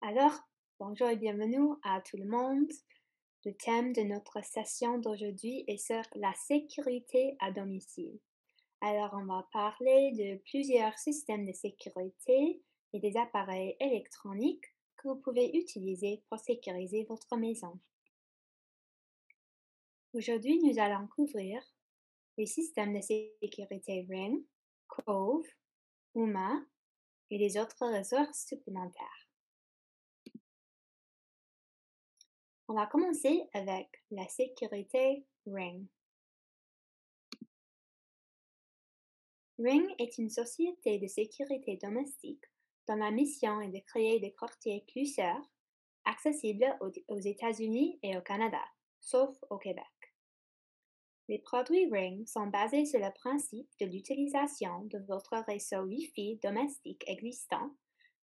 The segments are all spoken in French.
Alors, bonjour et bienvenue à tout le monde. Le thème de notre session d'aujourd'hui est sur la sécurité à domicile. Alors, on va parler de plusieurs systèmes de sécurité et des appareils électroniques que vous pouvez utiliser pour sécuriser votre maison. Aujourd'hui, nous allons couvrir les systèmes de sécurité Ring, Cove, UMA et les autres ressources supplémentaires. On va commencer avec la sécurité Ring. Ring est une société de sécurité domestique dont la mission est de créer des quartiers plus sûrs, accessibles aux États-Unis et au Canada, sauf au Québec. Les produits Ring sont basés sur le principe de l'utilisation de votre réseau Wi-Fi domestique existant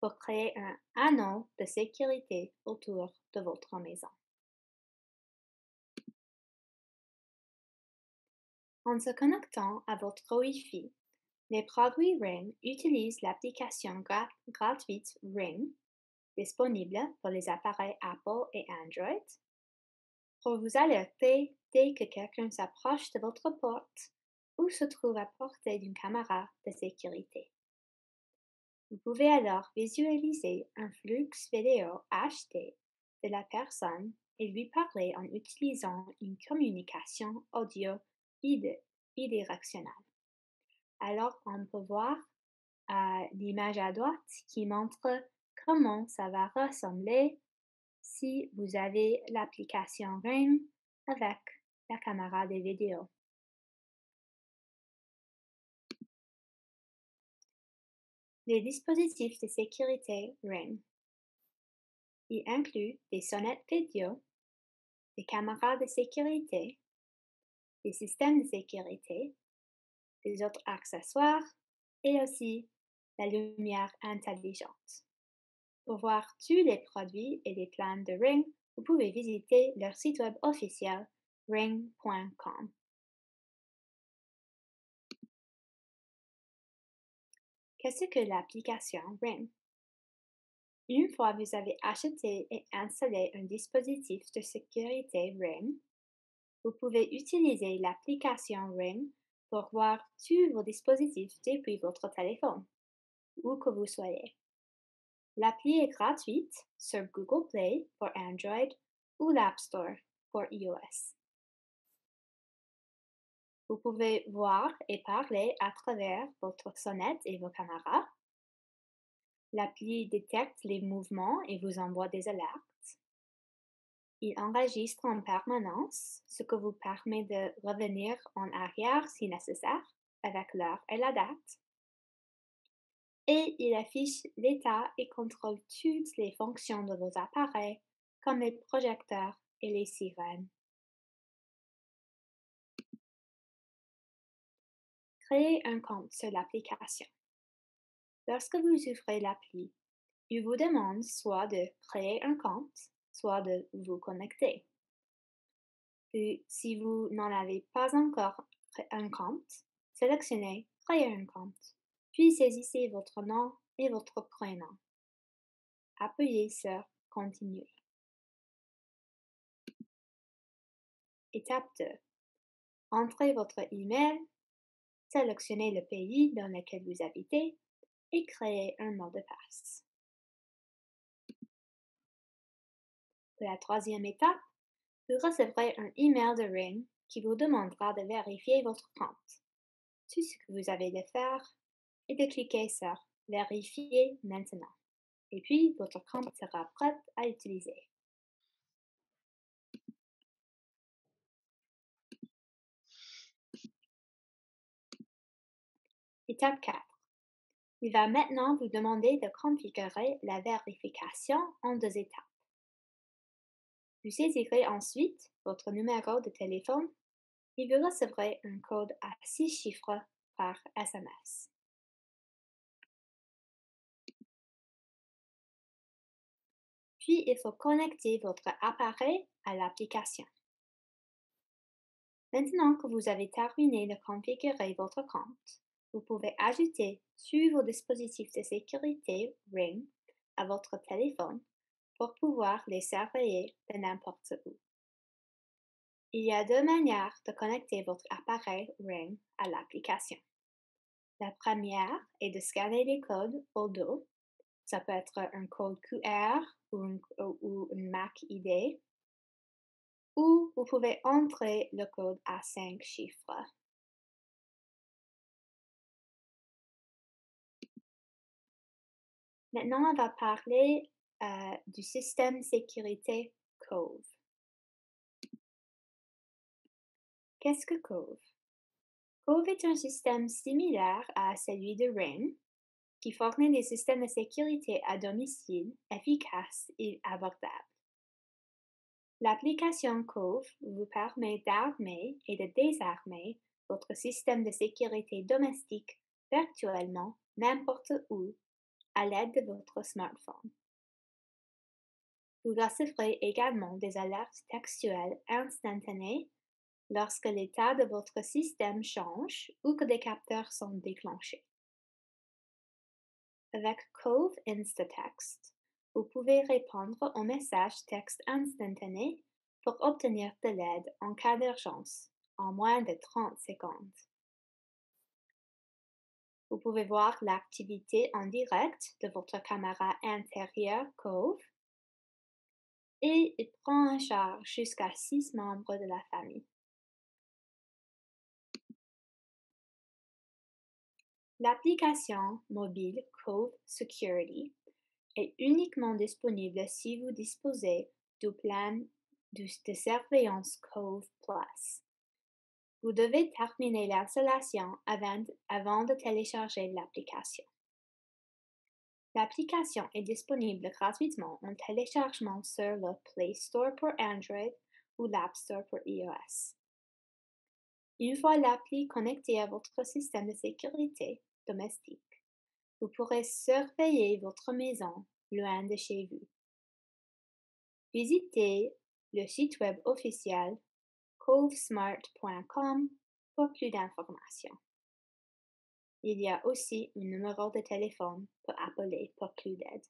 pour créer un anneau de sécurité autour de votre maison. En se connectant à votre Wi-Fi, les produits Ring utilisent l'application gratuite Ring, disponible pour les appareils Apple et Android, pour vous alerter dès que quelqu'un s'approche de votre porte ou se trouve à portée d'une caméra de sécurité. Vous pouvez alors visualiser un flux vidéo HD de la personne et lui parler en utilisant une communication audio bidirectionnelle. Alors, on peut voir l'image à droite qui montre comment ça va ressembler si vous avez l'application Ring avec la caméra de vidéo. Les dispositifs de sécurité Ring. Ils incluent des sonnettes vidéo, des caméras de sécurité, des systèmes de sécurité, des autres accessoires et aussi la lumière intelligente. Pour voir tous les produits et les plans de Ring, vous pouvez visiter leur site web officiel ring.com. Qu'est-ce que l'application Ring? Une fois que vous avez acheté et installé un dispositif de sécurité Ring, vous pouvez utiliser l'application Ring pour voir tous vos dispositifs depuis votre téléphone, où que vous soyez. L'appli est gratuite sur Google Play pour Android ou l'App Store pour iOS. Vous pouvez voir et parler à travers votre sonnette et vos caméras. L'appli détecte les mouvements et vous envoie des alertes. Il enregistre en permanence, ce qui vous permet de revenir en arrière si nécessaire avec l'heure et la date. Et il affiche l'état et contrôle toutes les fonctions de vos appareils, comme les projecteurs et les sirènes. Créez un compte sur l'application. Lorsque vous ouvrez l'appli, il vous demande soit de créer un compte, soit de vous connecter. Puis, si vous n'en avez pas encore un compte, sélectionnez Créer un compte, puis saisissez votre nom et votre prénom. Appuyez sur Continuer. Étape 2. Entrez votre email, sélectionnez le pays dans lequel vous habitez et créez un mot de passe. Pour la troisième étape, vous recevrez un email de Ring qui vous demandera de vérifier votre compte. Tout ce que vous avez à faire est de cliquer sur Vérifier maintenant. Et puis, votre compte sera prêt à utiliser. Étape 4. Il va maintenant vous demander de configurer la vérification en 2 étapes. Vous saisirez ensuite votre numéro de téléphone et vous recevrez un code à 6 chiffres par SMS. Puis, il faut connecter votre appareil à l'application. Maintenant que vous avez terminé de configurer votre compte, vous pouvez ajouter sur vos dispositifs de sécurité Ring à votre téléphone pour pouvoir les surveiller de n'importe où. Il y a deux manières de connecter votre appareil Ring à l'application. La première est de scanner les codes au dos. Ça peut être un code QR ou une MAC ID. Ou vous pouvez entrer le code à 5 chiffres. Maintenant, on va parler du système sécurité Cove. Qu'est-ce que Cove? Cove est un système similaire à celui de Ring qui fournit des systèmes de sécurité à domicile efficaces et abordables. L'application Cove vous permet d'armer et de désarmer votre système de sécurité domestique virtuellement n'importe où à l'aide de votre smartphone. Vous recevrez également des alertes textuelles instantanées lorsque l'état de votre système change ou que des capteurs sont déclenchés. Avec Cove Instatext, vous pouvez répondre aux messages texte instantanés pour obtenir de l'aide en cas d'urgence en moins de 30 secondes. Vous pouvez voir l'activité en direct de votre caméra intérieure Cove et il prend en charge jusqu'à 6 membres de la famille. L'application mobile Cove Security est uniquement disponible si vous disposez du plan de surveillance Cove Plus. Vous devez terminer l'installation avant de télécharger l'application. L'application est disponible gratuitement en téléchargement sur le Play Store pour Android ou l'App Store pour iOS. Une fois l'appli connectée à votre système de sécurité domestique, vous pourrez surveiller votre maison loin de chez vous. Visitez le site web officiel covesmart.com pour plus d'informations. Il y a aussi un numéro de téléphone pour appeler pour plus d'aide.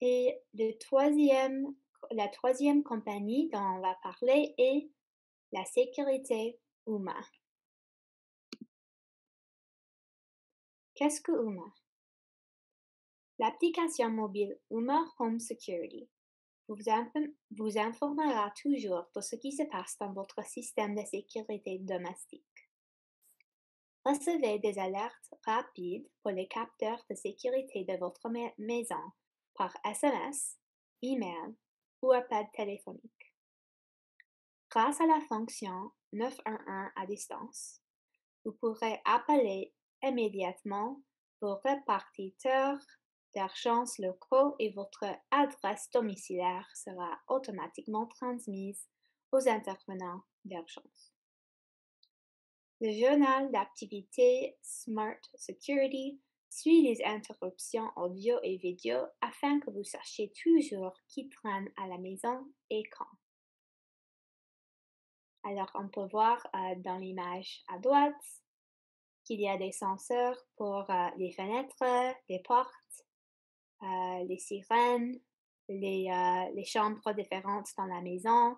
Et la troisième compagnie dont on va parler est la sécurité Ooma. Qu'est-ce que Ooma? L'application mobile Ooma Home Security vous informera toujours de ce qui se passe dans votre système de sécurité domestique. Recevez des alertes rapides pour les capteurs de sécurité de votre maison par SMS, email ou appel téléphonique. Grâce à la fonction 911 à distance, vous pourrez appeler immédiatement vos répartiteurs d'urgence locaux et votre adresse domiciliaire sera automatiquement transmise aux intervenants d'urgence. Le journal d'activité Smart Security suit les interruptions audio et vidéo afin que vous sachiez toujours qui traîne à la maison et quand. Alors, on peut voir dans l'image à droite qu'il y a des senseurs pour les fenêtres, les portes, les sirènes, les chambres différentes dans la maison,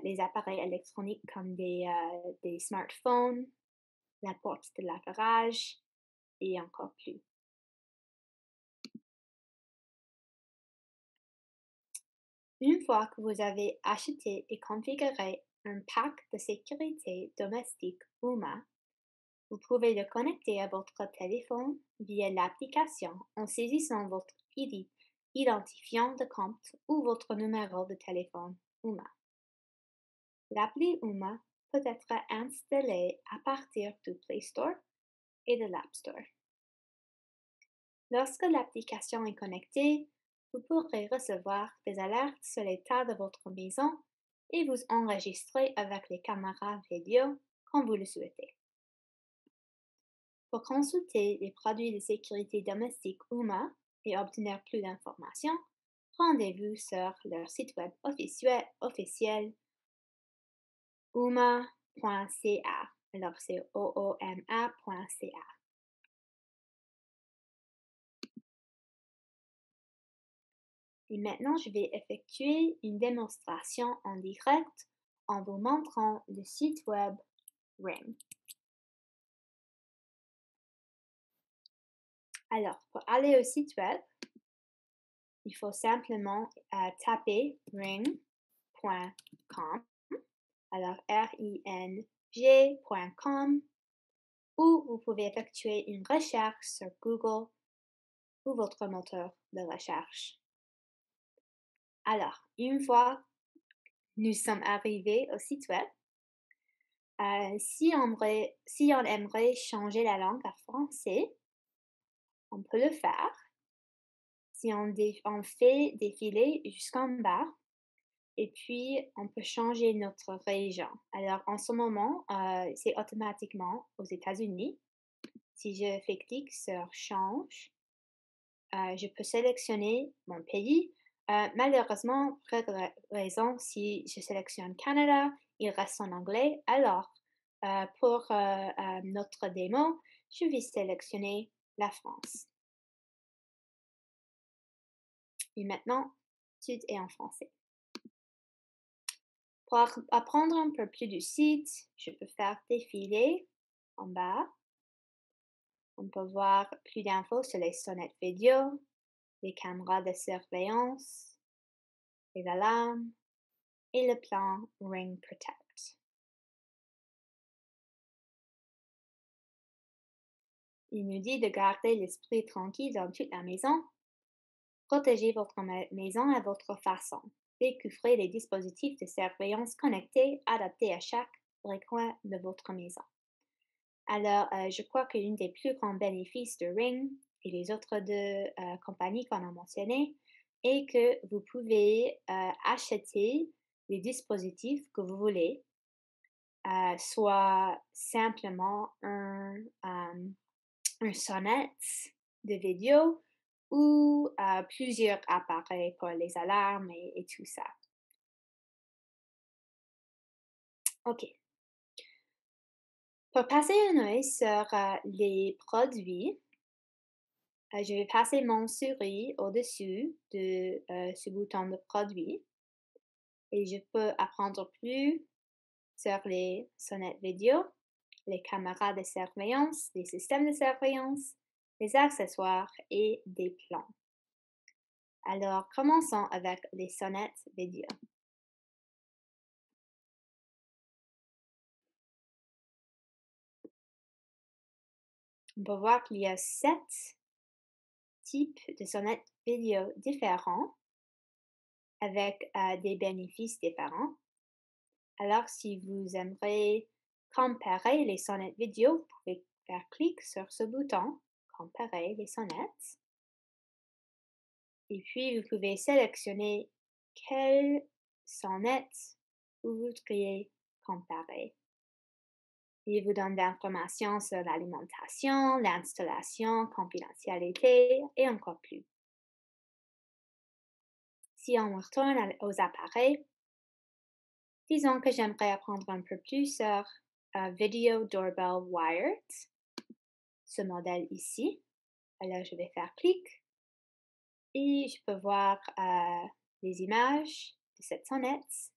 les appareils électroniques comme des smartphones, la porte de la garage et encore plus. Une fois que vous avez acheté et configuré un pack de sécurité domestique Ooma, vous pouvez le connecter à votre téléphone via l'application en saisissant votre identifiant de compte ou votre numéro de téléphone Ooma. L'appli Ooma peut être installée à partir du Play Store et de l'App Store. Lorsque l'application est connectée, vous pourrez recevoir des alertes sur l'état de votre maison et vous enregistrer avec les caméras vidéo quand vous le souhaitez. Pour consulter les produits de sécurité domestique Ooma et obtenir plus d'informations, rendez-vous sur leur site web officiel ooma.ca. Alors, c'est ooma.ca. Et maintenant, je vais effectuer une démonstration en direct en vous montrant le site web Ring. Alors, pour aller au site web, il faut simplement taper ring.com, alors ring.com, ou vous pouvez effectuer une recherche sur Google ou votre moteur de recherche. Alors, une fois nous sommes arrivés au site web, si on aimerait changer la langue à français, on peut le faire. Si on fait défiler jusqu'en bas, et puis on peut changer notre région. Alors en ce moment, c'est automatiquement aux États-Unis. Si je fais clic sur Change, je peux sélectionner mon pays. Malheureusement, pour de raison, si je sélectionne Canada, il reste en anglais. Alors, pour notre démo, je vais sélectionner la France. Et maintenant, tout est en français. Pour apprendre un peu plus du site, je peux faire défiler en bas. On peut voir plus d'infos sur les sonnettes vidéo, les caméras de surveillance, les alarmes et le plan Ring Protect. Il nous dit de garder l'esprit tranquille dans toute la maison. Protégez votre maison à votre façon. Découvrez les dispositifs de surveillance connectés adaptés à chaque recoin de votre maison. Alors, je crois que l'un des plus grands bénéfices de Ring et les autres deux compagnies qu'on a mentionnées est que vous pouvez acheter les dispositifs que vous voulez, soit simplement un sonnette de vidéo ou plusieurs appareils pour les alarmes et tout ça. OK. Pour passer un œil sur les produits, je vais passer mon souris au-dessus de ce bouton de produit et je peux apprendre plus sur les sonnettes vidéo, les caméras de surveillance, les systèmes de surveillance, les accessoires et des plans. Alors, commençons avec les sonnettes vidéo. On peut voir qu'il y a 7 types de sonnettes vidéo différents avec des bénéfices différents. Alors, si vous aimeriez comparer les sonnettes vidéo, vous pouvez faire clic sur ce bouton, comparer les sonnettes. Et puis, vous pouvez sélectionner quelle sonnette vous voudriez comparer. Il vous donne d'informations sur l'alimentation, l'installation, confidentialité et encore plus. Si on retourne aux appareils, disons que j'aimerais apprendre un peu plus sur Video Doorbell Wired, ce modèle ici. Alors, je vais faire clic et je peux voir les images de cette sonnette,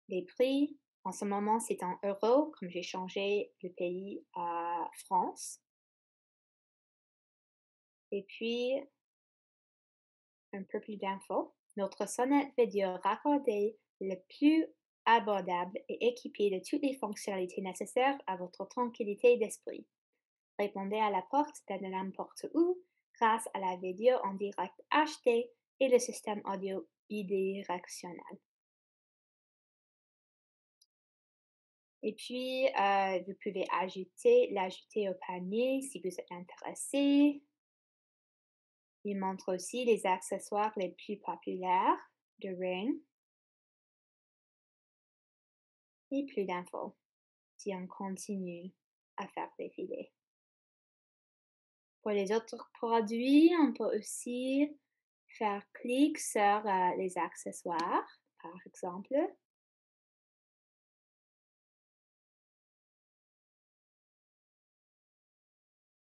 les prix. En ce moment, c'est en euros, comme j'ai changé le pays à France. Et puis, un peu plus d'infos. Notre sonnette vidéo raccordée le plus abordable et équipée de toutes les fonctionnalités nécessaires à votre tranquillité d'esprit. Répondez à la porte de n'importe où grâce à la vidéo en direct HD et le système audio bidirectionnel. Et puis, vous pouvez l'ajouter au panier si vous êtes intéressé. Il montre aussi les accessoires les plus populaires de Ring. Et plus d'infos si on continue à faire défiler. Pour les autres produits, on peut aussi faire clic sur les accessoires, par exemple.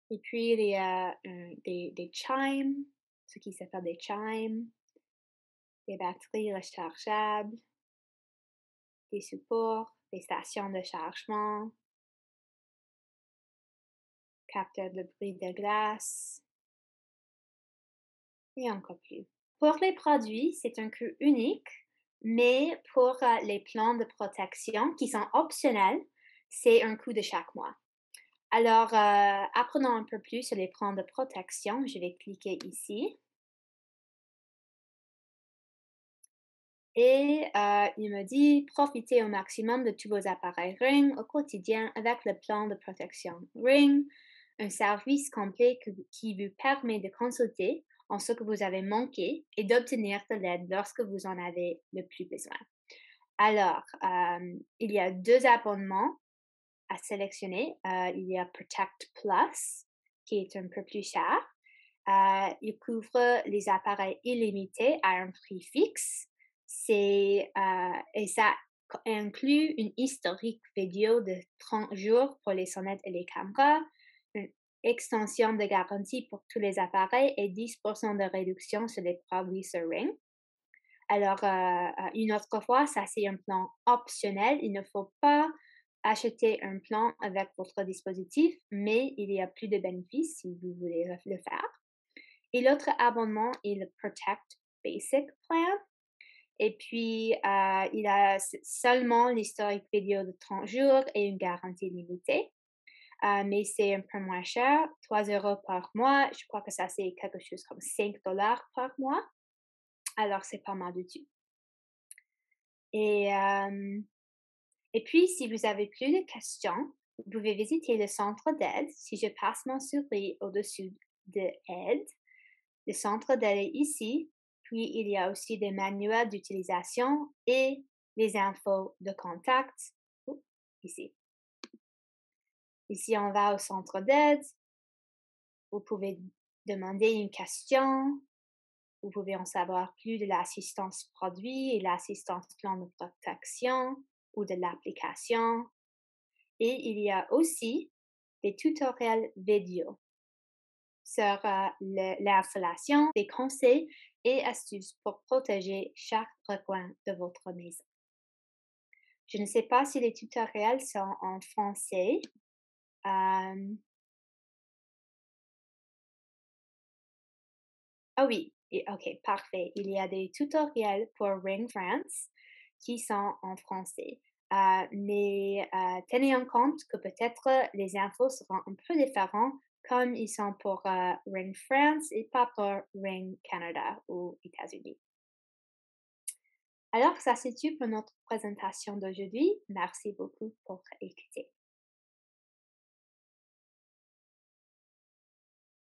Et puis, il y a des chimes, ce qui s'appelle des chimes, des batteries rechargeables, des supports, des stations de chargement, capteurs de bruit de glace et encore plus. Pour les produits, c'est un coût unique, mais pour les plans de protection qui sont optionnels, c'est un coût de chaque mois. Alors, apprenons un peu plus sur les plans de protection. Je vais cliquer ici. Et il me dit profitez au maximum de tous vos appareils Ring au quotidien avec le plan de protection Ring, un service complet qui vous permet de consulter en ce que vous avez manqué et d'obtenir de l'aide lorsque vous en avez le plus besoin. Alors, il y a deux abonnements à sélectionner. Il y a Protect Plus, qui est un peu plus cher. Il couvre les appareils illimités à un prix fixe. Et ça inclut une historique vidéo de 30 jours pour les sonnettes et les caméras, une extension de garantie pour tous les appareils et 10% de réduction sur les produits sur Ring. Alors, une autre fois, ça c'est un plan optionnel. Il ne faut pas acheter un plan avec votre dispositif, mais il y a plus de bénéfices si vous voulez le faire. Et l'autre abonnement est le Protect Basic Plan. Et puis, il a seulement l'historique vidéo de 30 jours et une garantie limitée. Mais c'est un peu moins cher, 3 euros par mois. Je crois que ça, c'est quelque chose comme 5 dollars par mois. Alors, c'est pas mal du tout. Et, et puis, si vous avez plus de questions, vous pouvez visiter le centre d'aide. Si je passe mon souris au-dessus de aide, le centre d'aide est ici. Puis, il y a aussi des manuels d'utilisation et les infos de contact ici. Ici, on va au centre d'aide. Vous pouvez demander une question. Vous pouvez en savoir plus de l'assistance produit et l'assistance plan de protection ou de l'application. Et il y a aussi des tutoriels vidéo sur l'installation, des conseils et astuces pour protéger chaque recoin de votre maison. Je ne sais pas si les tutoriels sont en français. Ah oui, ok, parfait. Il y a des tutoriels pour Ring France qui sont en français. Mais tenez en compte que peut-être les infos seront un peu différentes comme ils sont pour Ring France et pas pour Ring Canada ou États-Unis. Alors, ça c'est tout pour notre présentation d'aujourd'hui. Merci beaucoup pour écouter.